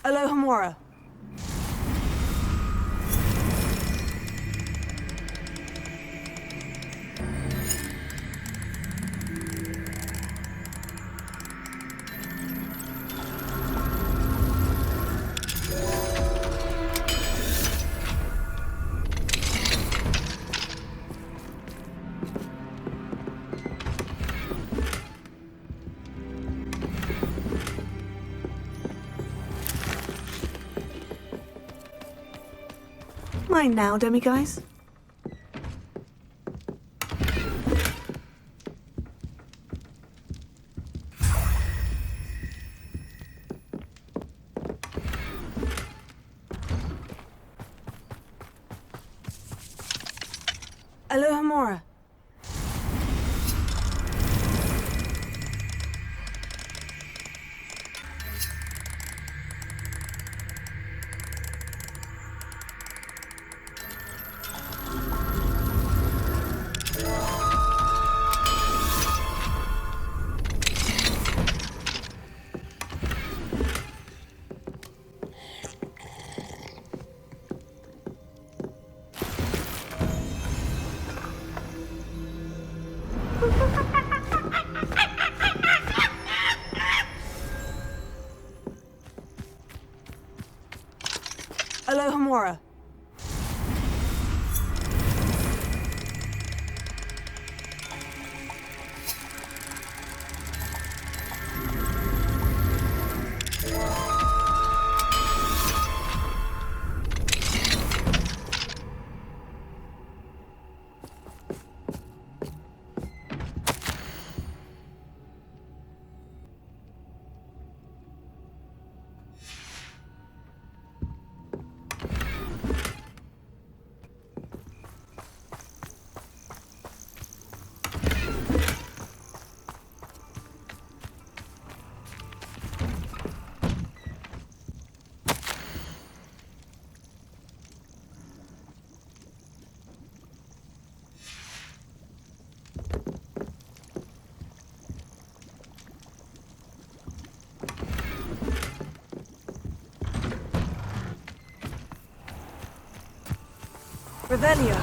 Alohomora. Mine now, demiguise. Alohomora. Alohomora. Revelio.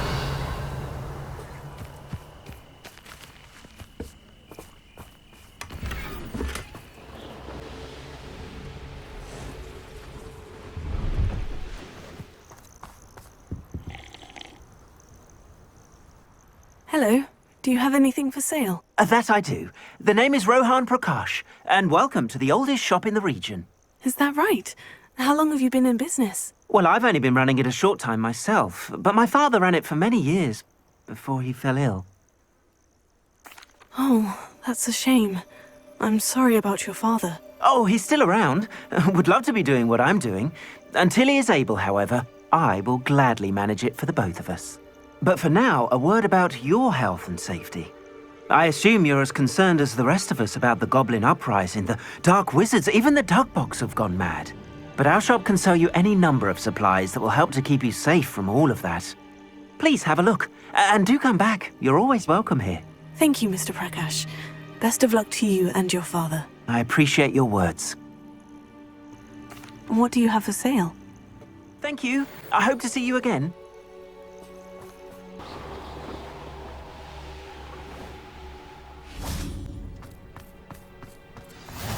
Hello. Do you have anything for sale? That I do. The name is Rohan Prakash, and welcome to the oldest shop in the region. Is that right? How long have you been in business? Well, I've only been running it a short time myself, but my father ran it for many years before he fell ill. Oh, that's a shame. I'm sorry about your father. Oh, he's still around. Would love to be doing what I'm doing. Until he is able, however, I will gladly manage it for the both of us. But for now, a word about your health and safety. I assume you're as concerned as the rest of us about the Goblin Uprising, the Dark Wizards, even the Dugbogs have gone mad. But our shop can sell you any number of supplies that will help to keep you safe from all of that. Please have a look, and do come back. You're always welcome here. Thank you, Mr. Prakash. Best of luck to you and your father. I appreciate your words. What do you have for sale? Thank you. I hope to see you again.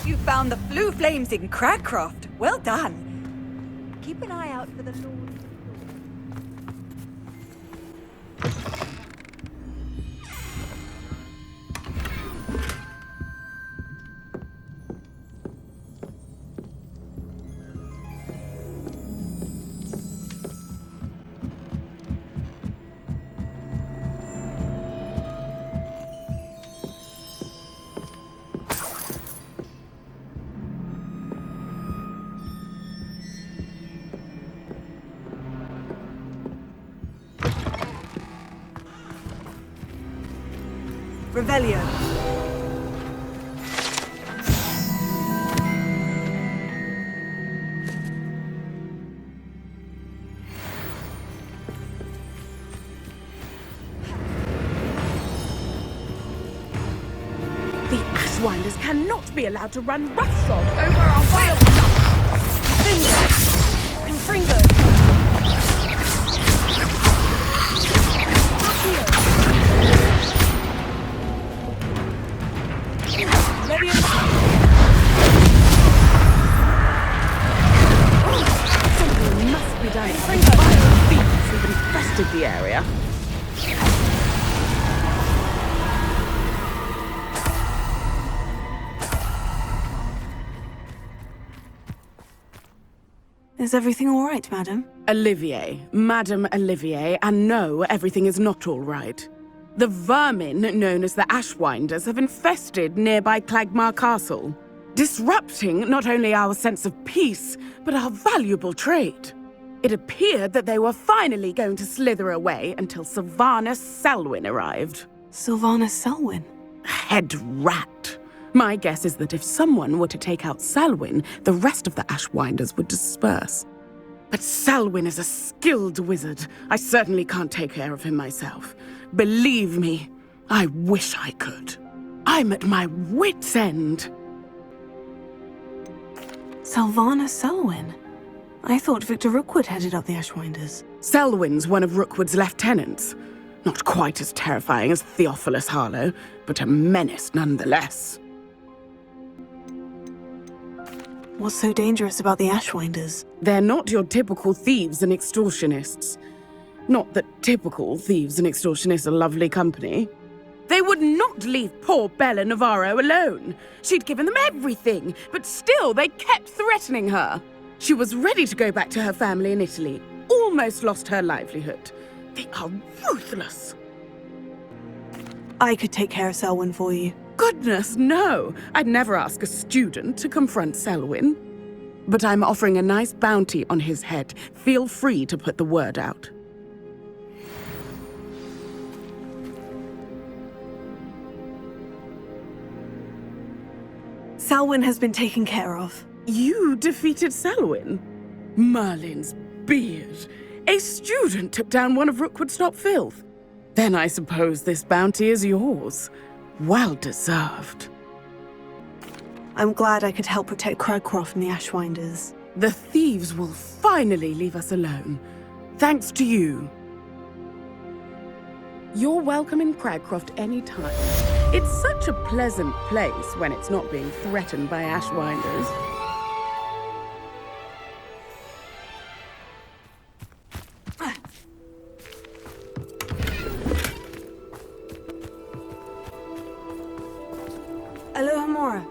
You found the blue flames in Cragcroft. Well done. Keep an eye out for the Lord. Revelio. The Ashwinders cannot be allowed to run roughshod over our wild stuff. the area. Is everything all right, madam? Olivier, Madame Olivier, and no, everything is not all right. The vermin known as the Ashwinders have infested nearby Clagmar Castle, disrupting not only our sense of peace, but our valuable trade. It appeared that they were finally going to slither away until Sylvanus Selwyn arrived. Sylvanus Selwyn? Head rat. My guess is that if someone were to take out Selwyn, the rest of the Ashwinders would disperse. But Selwyn is a skilled wizard. I certainly can't take care of him myself. Believe me, I wish I could. I'm at my wit's end. Sylvanus Selwyn? I thought Victor Rookwood headed up the Ashwinders. Selwyn's one of Rookwood's lieutenants. Not quite as terrifying as Theophilus Harlow, but a menace nonetheless. What's so dangerous about the Ashwinders? They're not your typical thieves and extortionists. Not that typical thieves and extortionists are lovely company. They would not leave poor Bella Navarro alone. She'd given them everything, but still they kept threatening her. She was ready to go back to her family in Italy, almost lost her livelihood. They are ruthless. I could take care of Selwyn for you. Goodness, no! I'd never ask a student to confront Selwyn. But I'm offering a nice bounty on his head. Feel free to put the word out. Selwyn has been taken care of. You defeated Selwyn? Merlin's beard. A student took down one of Rookwood's top filth. Then I suppose this bounty is yours. Well deserved. I'm glad I could help protect Cragcroft from the Ashwinders. The thieves will finally leave us alone. Thanks to you. You're welcome in Cragcroft anytime. It's such a pleasant place when it's not being threatened by Ashwinders. Alohomora.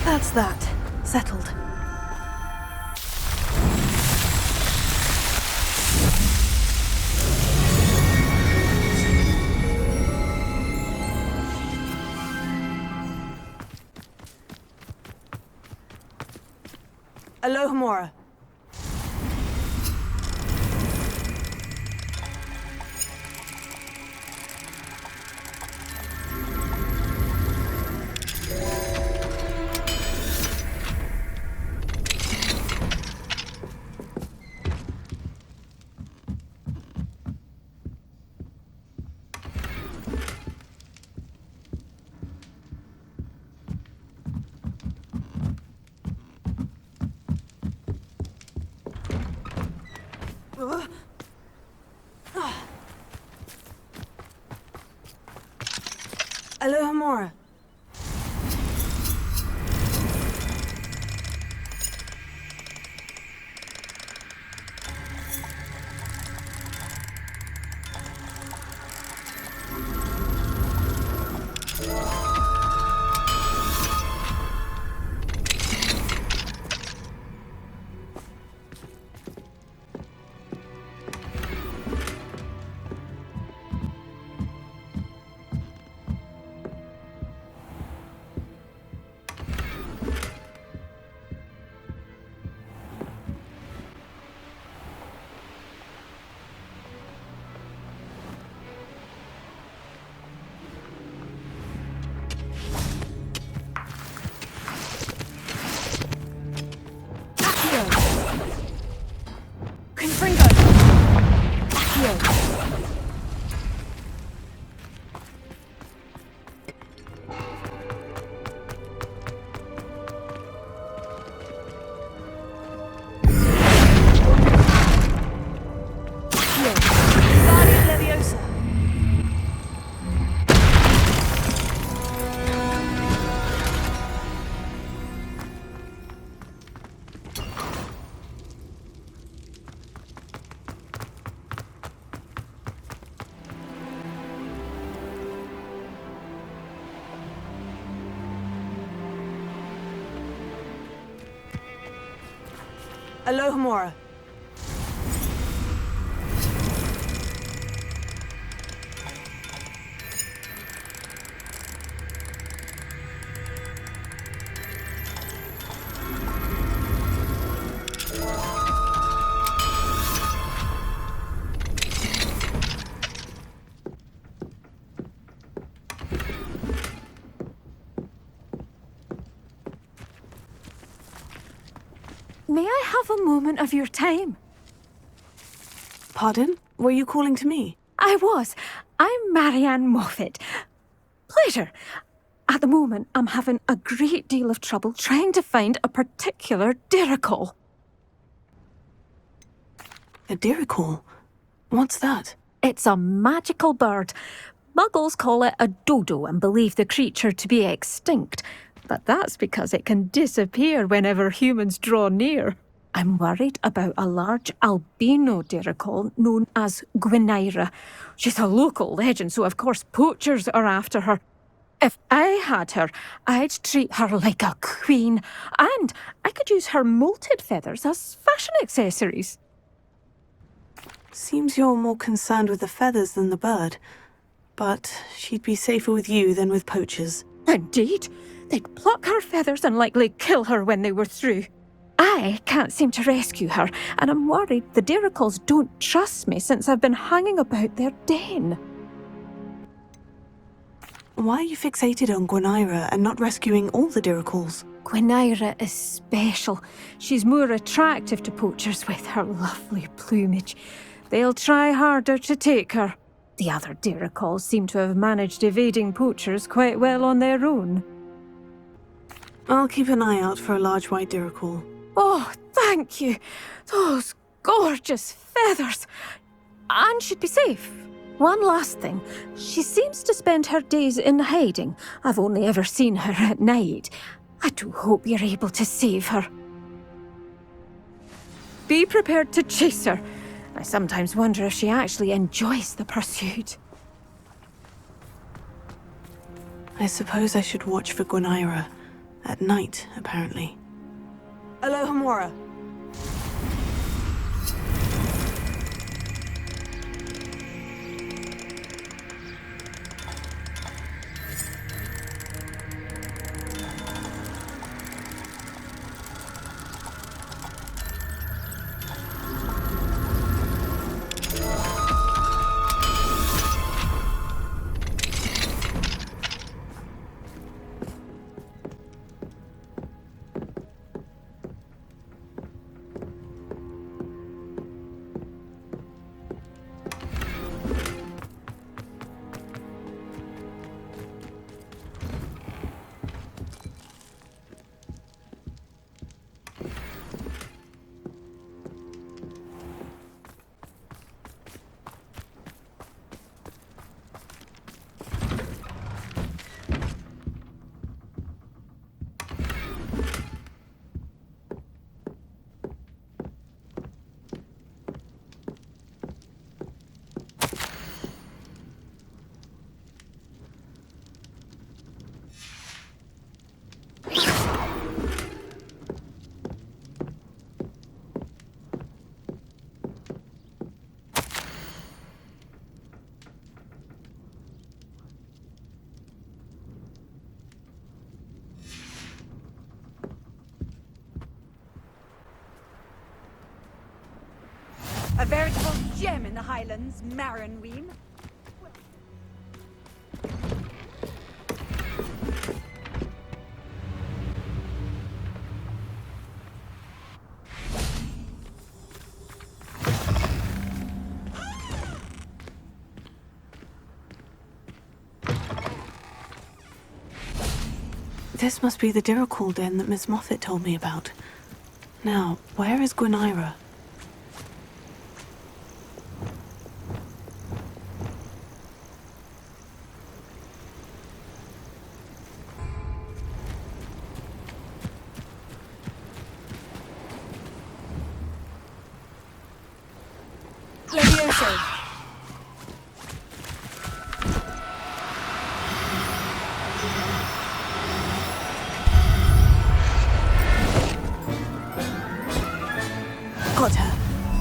That's that. Settled. Alohomora. Alohomora. May I have a moment of your time? Pardon? Were you calling to me? I was. I'm Marianne Moffat. Pleasure. At the moment, I'm having a great deal of trouble trying to find a particular diricol. A diricol? What's that? It's a magical bird. Muggles call it a dodo and believe the creature to be extinct. But that's because it can disappear whenever humans draw near. I'm worried about a large albino diricol known as Gwynaira. She's a local legend, so of course poachers are after her. If I had her, I'd treat her like a queen, and I could use her molted feathers as fashion accessories. Seems you're more concerned with the feathers than the bird. But she'd be safer with you than with poachers. Indeed. They'd pluck her feathers and likely kill her when they were through. I can't seem to rescue her, and I'm worried the diricols don't trust me since I've been hanging about their den. Why are you fixated on Gwynaira and not rescuing all the diricols? Gwynaira is special. She's more attractive to poachers with her lovely plumage. They'll try harder to take her. The other diricols seem to have managed evading poachers quite well on their own. I'll keep an eye out for a large white diricol. Oh, thank you. Those gorgeous feathers. And she'd be safe. One last thing. She seems to spend her days in hiding. I've only ever seen her at night. I do hope you're able to save her. Be prepared to chase her. I sometimes wonder if she actually enjoys the pursuit. I suppose I should watch for Gwynaira. At night, apparently. Alohomora. A veritable gem in the Highlands, Maranween. This must be the diricol den that Miss Moffat told me about. Now, where is Gwynaira? Levioso.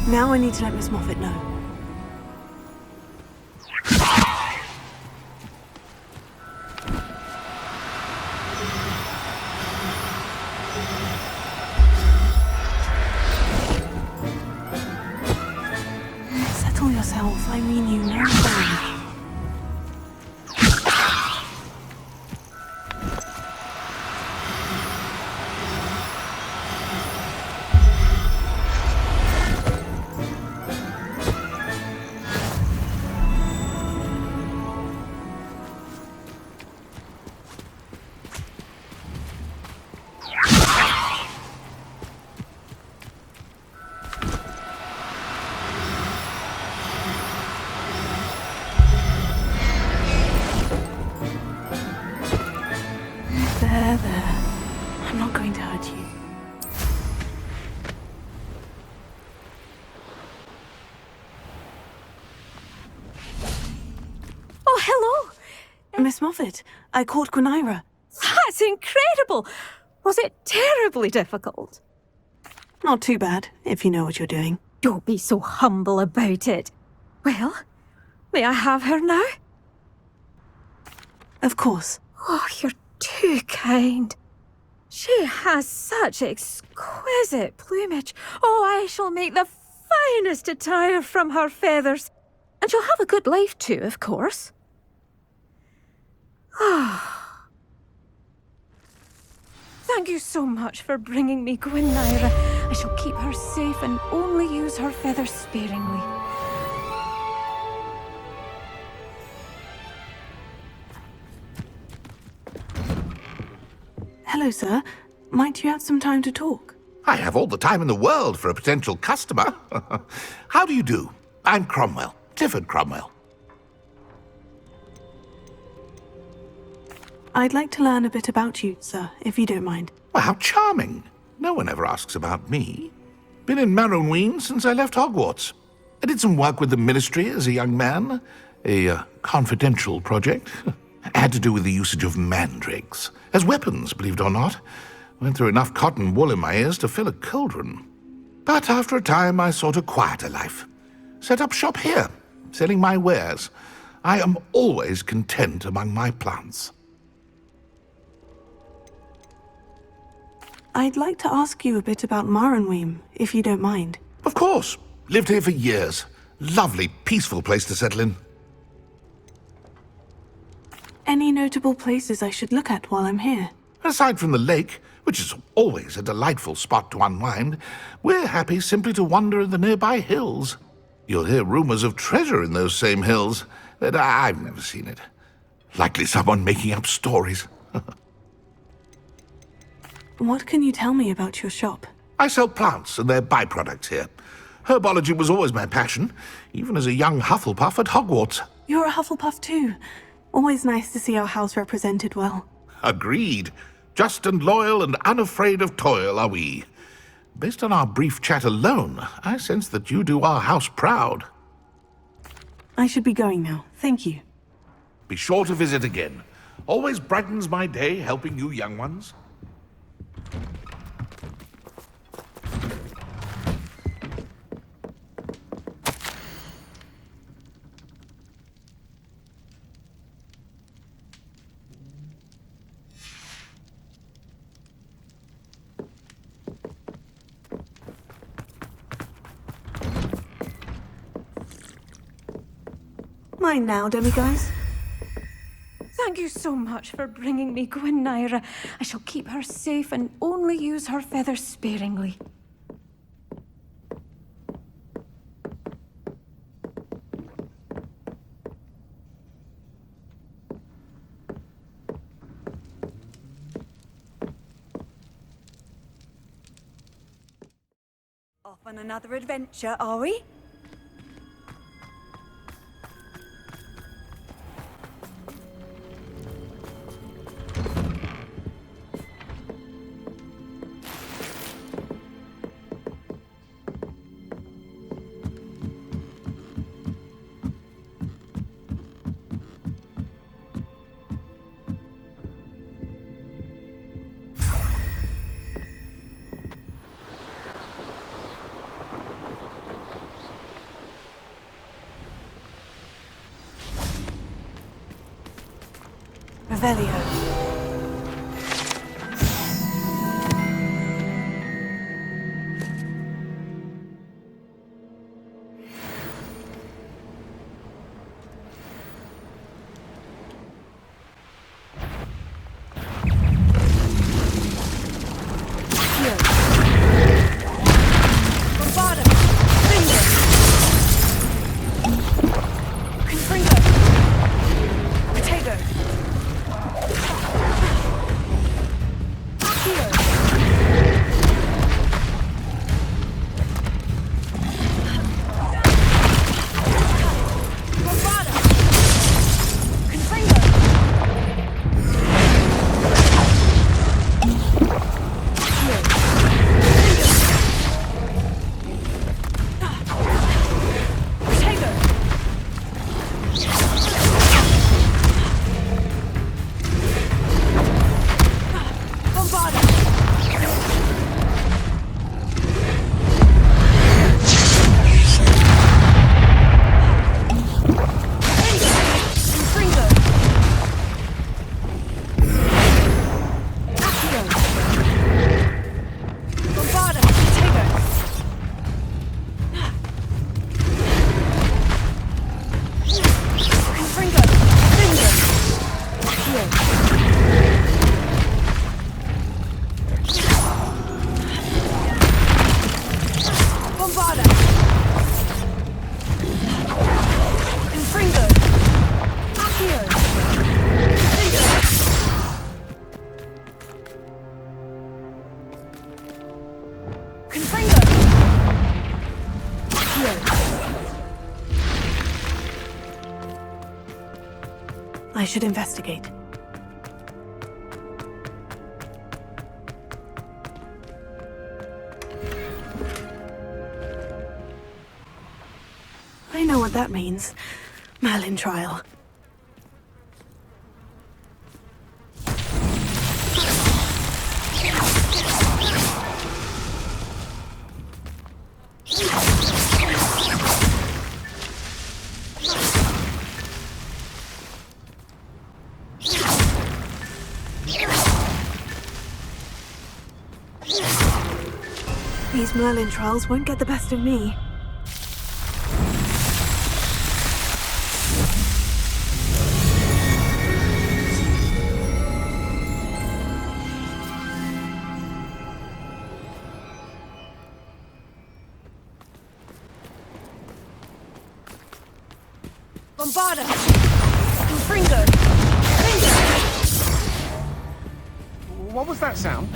Now I need to let Miss Moffat know. Settle yourself. I mean you no harm. There. I'm not going to hurt you. Oh, hello! Miss Moffat, I caught Gwynaira. That's incredible! Was it terribly difficult? Not too bad, if you know what you're doing. Don't be so humble about it. Well, may I have her now? Of course. Oh, you're too kind. She has such exquisite plumage. Oh, I shall make the finest attire from her feathers. And she'll have a good life too, of course. Ah. Thank you so much for bringing me Gwynaira. I shall keep her safe and only use her feathers sparingly. Hello, sir. Might you have some time to talk? I have all the time in the world for a potential customer. How do you do? I'm Cromwell, Clifford Cromwell. I'd like to learn a bit about you, sir, if you don't mind. Well, how charming. No one ever asks about me. Been in Marrowween since I left Hogwarts. I did some work with the Ministry as a young man. A confidential project. Had to do with the usage of mandrakes. As weapons, believe it or not. Went through enough cotton wool in my ears to fill a cauldron. But after a time, I sought a quieter life. Set up shop here, selling my wares. I am always content among my plants. I'd like to ask you a bit about Marrowween, if you don't mind. Of course. Lived here for years. Lovely, peaceful place to settle in. Any notable places I should look at while I'm here? Aside from the lake, which is always a delightful spot to unwind, we're happy simply to wander in the nearby hills. You'll hear rumors of treasure in those same hills, but I've never seen it. Likely someone making up stories. What can you tell me about your shop? I sell plants and their byproducts here. Herbology was always my passion, even as a young Hufflepuff at Hogwarts. You're a Hufflepuff too. Always nice to see our house represented well. Agreed. Just and loyal and unafraid of toil are we. Based on our brief chat alone, I sense that you do our house proud. I should be going now. Thank you. Be sure to visit again. Always brightens my day helping you young ones. Mine now, demiguise. Thank you so much for bringing me Gwynaira. I shall keep her safe and only use her feathers sparingly. Off on another adventure, are we? Revelio. I should investigate. I know what that means. Merlin trial. These Merlin trials won't get the best of me. Bombarda! Fringo! What was that sound?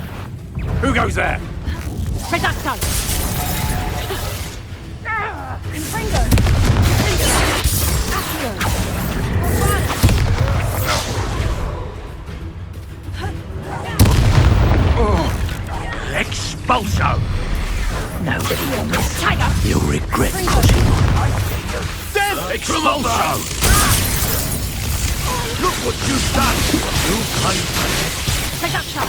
Who goes there? Reducto! Fringo! Accio! Bombarda! Expulso! Nobody will miss. Tiger! You'll regret Fringo! pushing on. Death! Expulso! Look what you've done! You cunt! Reducto!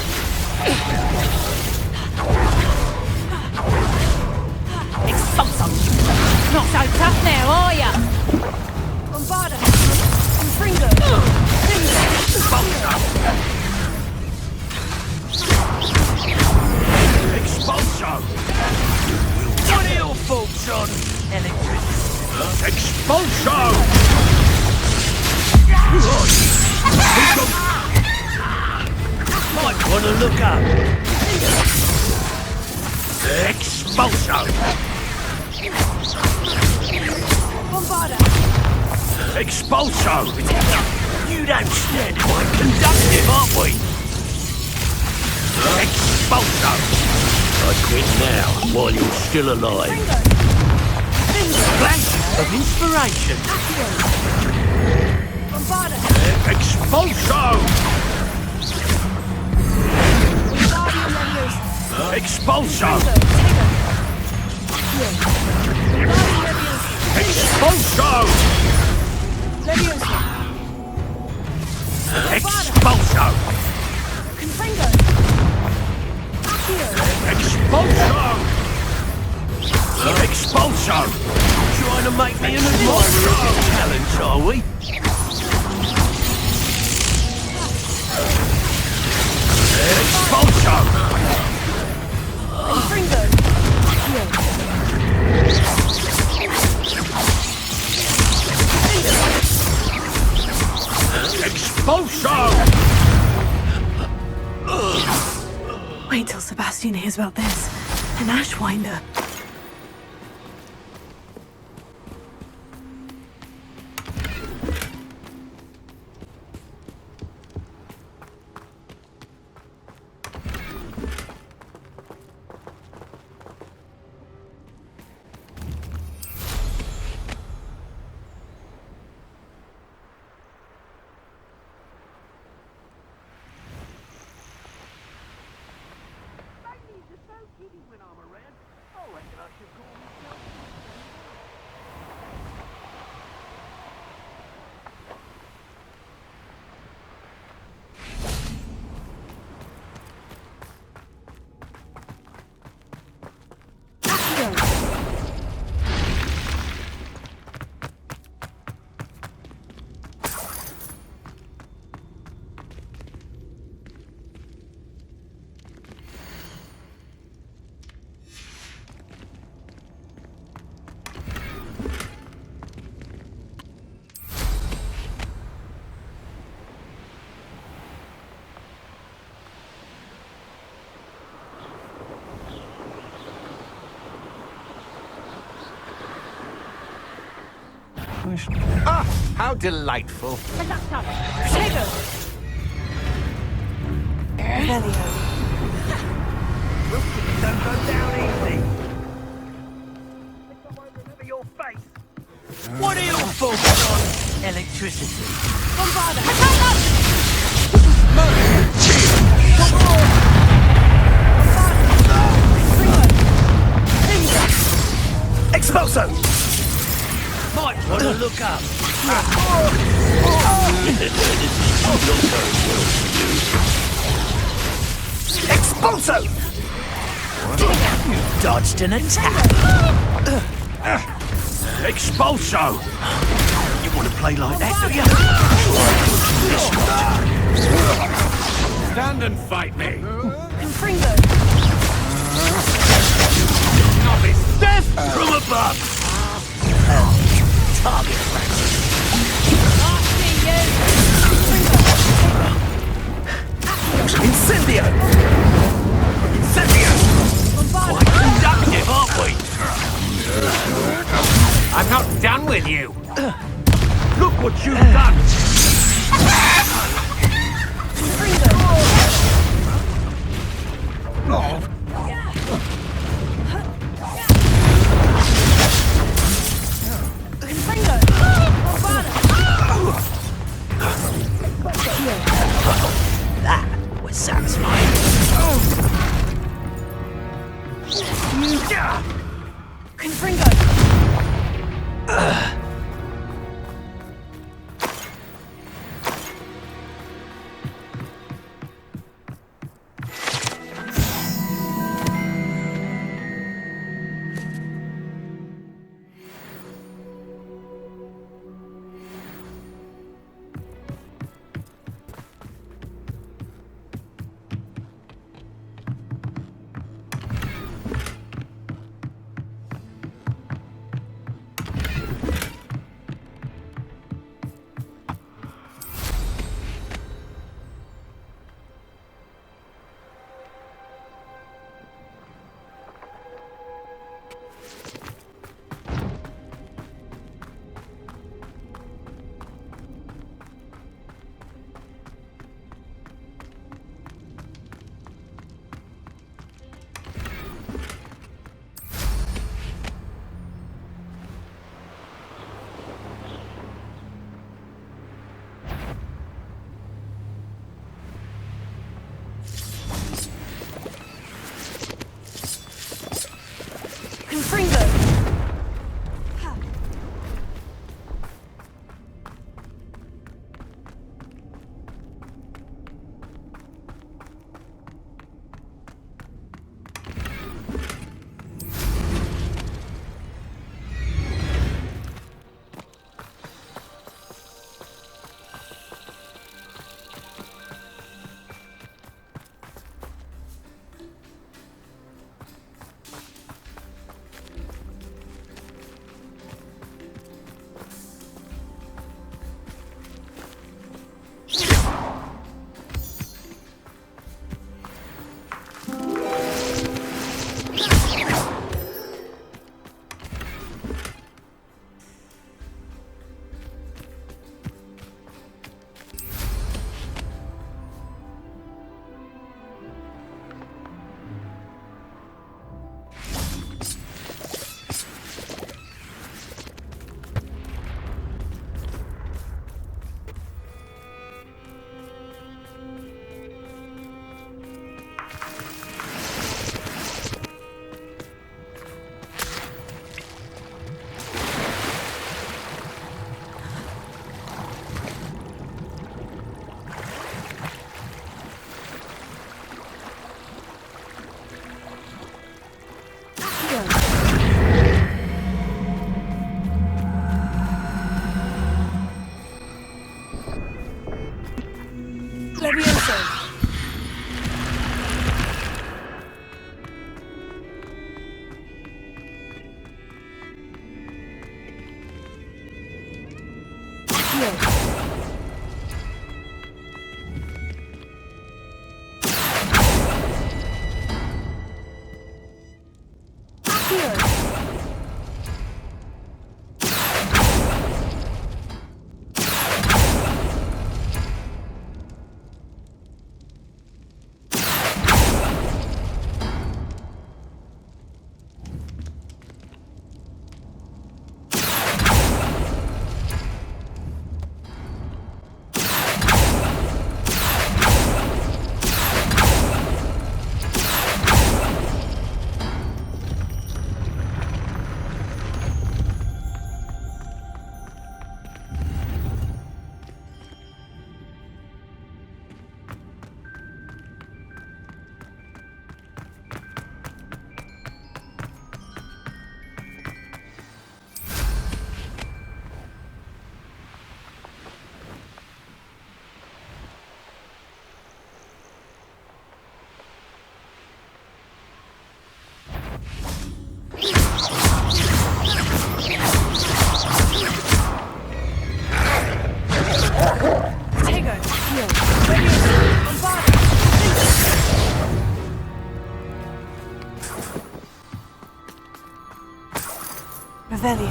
Expulso! Not so tough now, are ya? Bombarda! Fringo! Expulso! Expulso! What are your thoughts on electricity? Expulso! Might want to look up. Expulso! Bombarda! Expulso! You don't stand quite conductive, aren't we? Expulso! I quit now, while you're still alive. Flash of inspiration! Bombarda! Expulso! Expulso! Expulso! Expulso! Expulso! Expulso! Trying to make me an admirer of your talents, are we? Wait till Sebastian hears about this. An Ashwinder. Ah, how delightful. Don't go down easy. Remember your face. What are you focused on? Electricity. Expulso! Might want to look up. Expulso! You dodged an attack. Expulso! You want to play like that, do you? Stand and fight me. Novice! Death from above! Target practice. Incendio! Incendio! Quite conductive, aren't we? I'm not done with you. Look what you've done! That was satisfying. Revelio.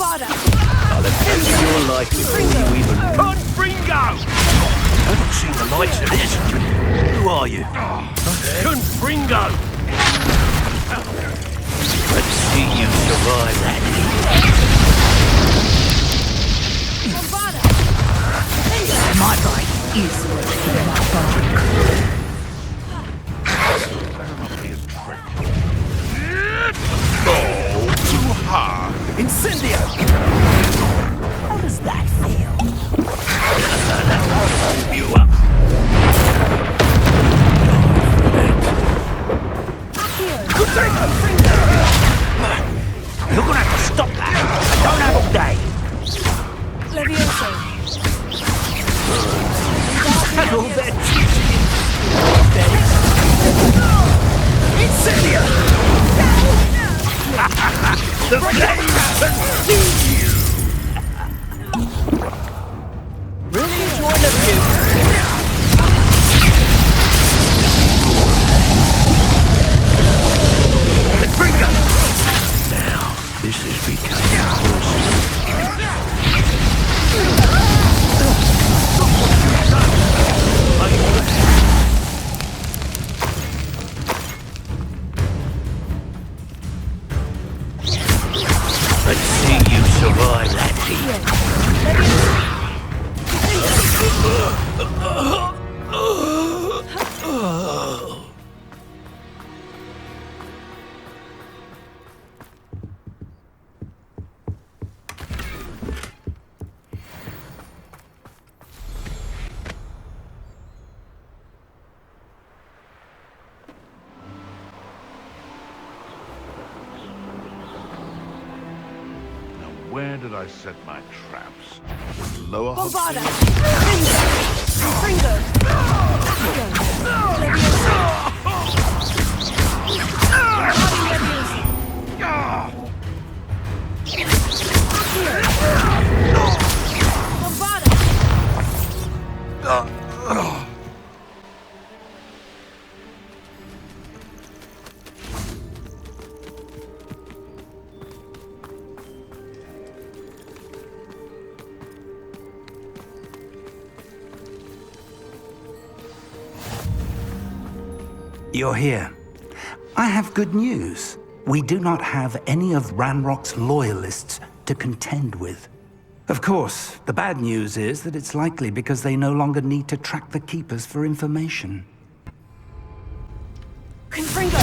I'll have taken your life before you even... Confringo! I haven't seen the likes of this. Who are you? Confringo! Let's see you survive that. My bite is worth my bark. Incendio! How does that feel? You up. You're gonna have to stop that. I don't have all day. Levioso. And all that Incendio! The flames consume you! Really enjoying the view. The trigger! Now, this is becoming Let's see you survive that heat. Where did I set my traps? Lower Bombarda. Hogwarts? Fringo. You're here. I have good news. We do not have any of Ranrock's loyalists to contend with. Of course, the bad news is that it's likely because they no longer need to track the Keepers for information. Confringo.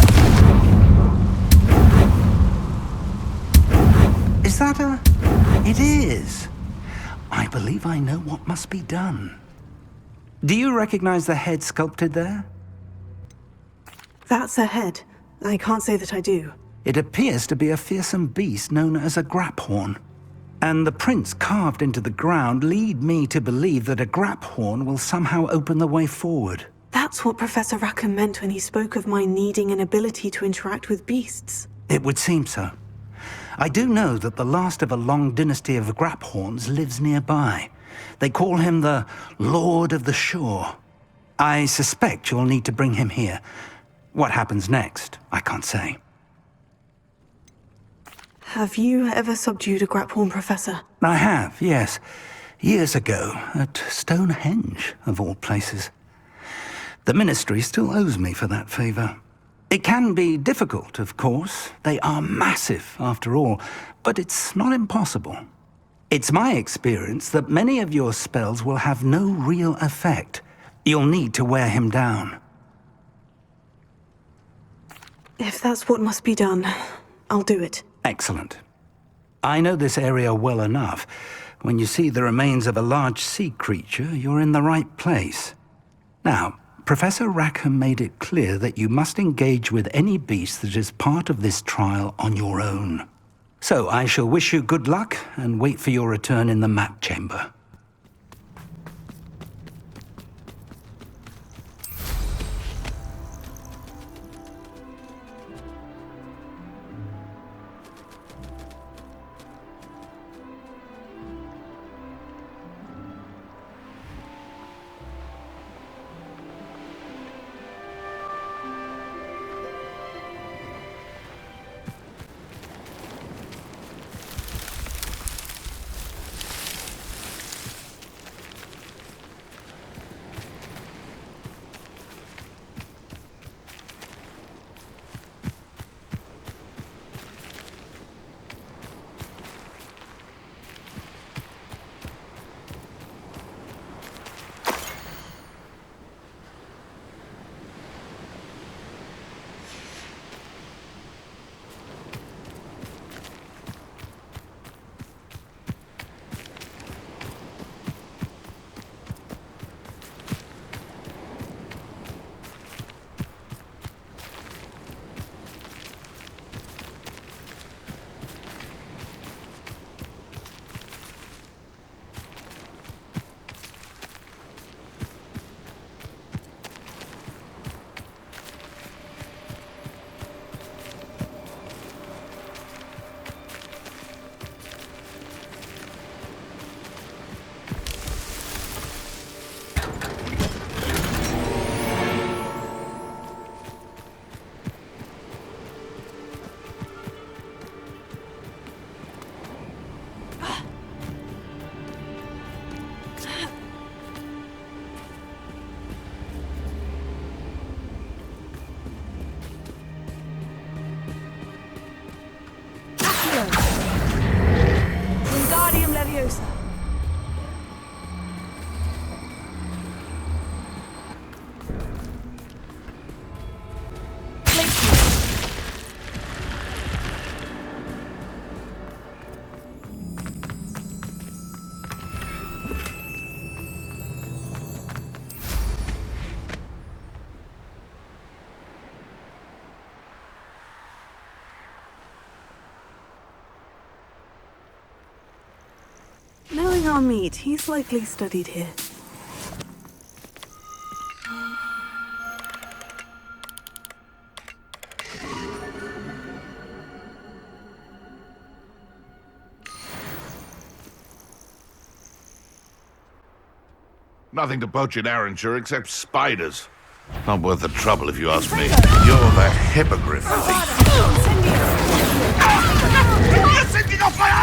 Is that a... It is. I believe I know what must be done. Do you recognize the head sculpted there? That's a head. I can't say that I do. It appears to be a fearsome beast known as a graphorn. And the prints carved into the ground lead me to believe that a grap horn will somehow open the way forward. That's what Professor Rackham meant when he spoke of my needing an ability to interact with beasts. It would seem so. I do know that the last of a long dynasty of grap horns lives nearby. They call him the Lord of the Shore. I suspect you'll need to bring him here. What happens next, I can't say. Have you ever subdued a graphorn, Professor? I have, yes. Years ago, at Stonehenge, of all places. The Ministry still owes me for that favor. It can be difficult, of course. They are massive, after all, but it's not impossible. It's my experience that many of your spells will have no real effect. You'll need to wear him down. If that's what must be done, I'll do it. Excellent. I know this area well enough. When you see the remains of a large sea creature, you're in the right place. Now, Professor Rackham made it clear that you must engage with any beast that is part of this trial on your own. So I shall wish you good luck and wait for your return in the map chamber. Wingardium Leviosa. Knowing our meat, he's likely studied here. Nothing to poach in Arrowshire except spiders. Not worth the trouble if you ask me. You're that hippogriff thief. Incendio. You're sending off my